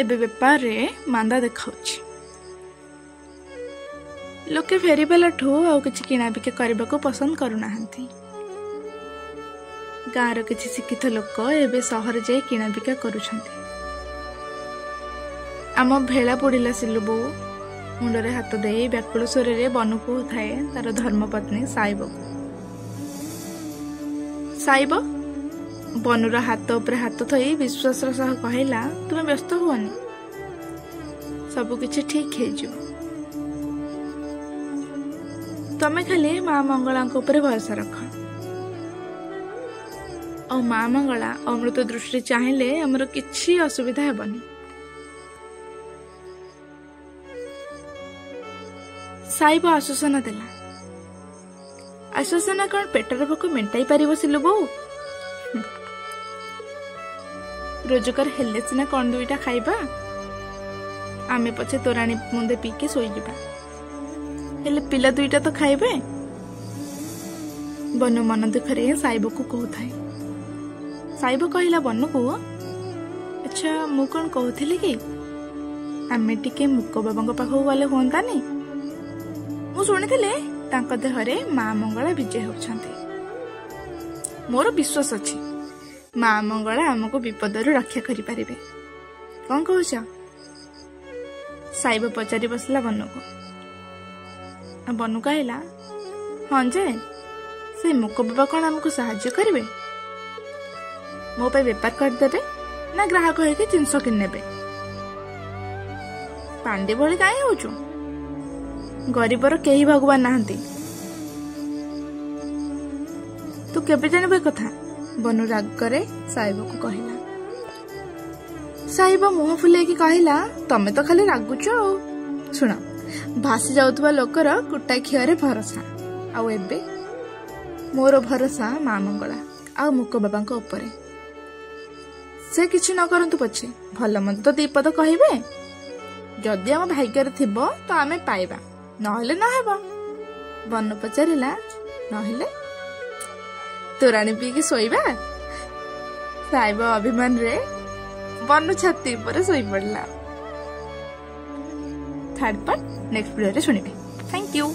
एबे बेपार रे मांदा देखाउछि। लोके फेरीबाला ठू आउ किछि किना बिके करबा को पसंद करूना हंती। गाँव रो किछि शिक्षित लोक एबे सहर जाई किना बिका करूछंती। आम भेला पड़िला सिलु बो मुंडरे हाथ दे व्याकुल स्वर रे बनुकु थाए तार धर्मपत्नी साइब को। साइब बनुर हाथ उपरे हाथ थई विश्वास सह कहला तुम व्यस्त हुअनी सबु किछि ठीक हे जो तमे खाली माँ मंगला ऊपर भरोसा रख और माँ मंगला अमृत दृष्टि चाहिए हमर किछि असुविधा हेबनी। साइब आश्वासन देला। आश्वासन कौन पेटर भोक मेटाई पार सिलु बो रोजगार हेले सिना कौन दुईटा खाइबा आमे पछे तोराणी मुंदे पी के सोई जिबा हेले पिला दुईटा तो खाइबे। बनु मन दुखरे साइब को कहथाय। साइब कहला बनु को अच्छा मु कौन कहथिली कि आमे टिके मुक्को बाबा पाखु गले होंतानी मु सुनिथिले तांको देहरे माँ मंगला विजय होछंती। मोर विश्वास अछि माँ मंगला हमको विपदरु रक्षा करि परिबे कौन कहछ। साइब पचारि बसला बनु को। बनु कहला हाँ जे से मुक्को बाबा कौन हमको साहाय्य करिवे मो पे बेपार करदेबे ना ग्राहक होके जिनस किनेबे पांडे भली काहे होचु गरीबर केही भगवान नाहंती तू केबे जानबे कथा। बनु राग करे साइब को कहला। साइब मुह फुले की कहला तमे तो खाली रागुच सुन भासी जाउतबा लोकर कुटा खियारे भरोसा आउ एबे मोर भरोसा माँ मंगला आ मुक्को बाबा उपरे से किछि न करंतु पछे भल मंद तो दीपद कहिबे जदि आम भाग्यर थिबो तो आमे पाइबा नहले न हेबो। बनु पचारिला नहले तोराणी पी के सोइबा। साइब अभिमान रे बनु छाती पर सोई पड़ला। थर्ड पार्ट नेक्स्ट वीडियो रे सुनिबे। Thank you.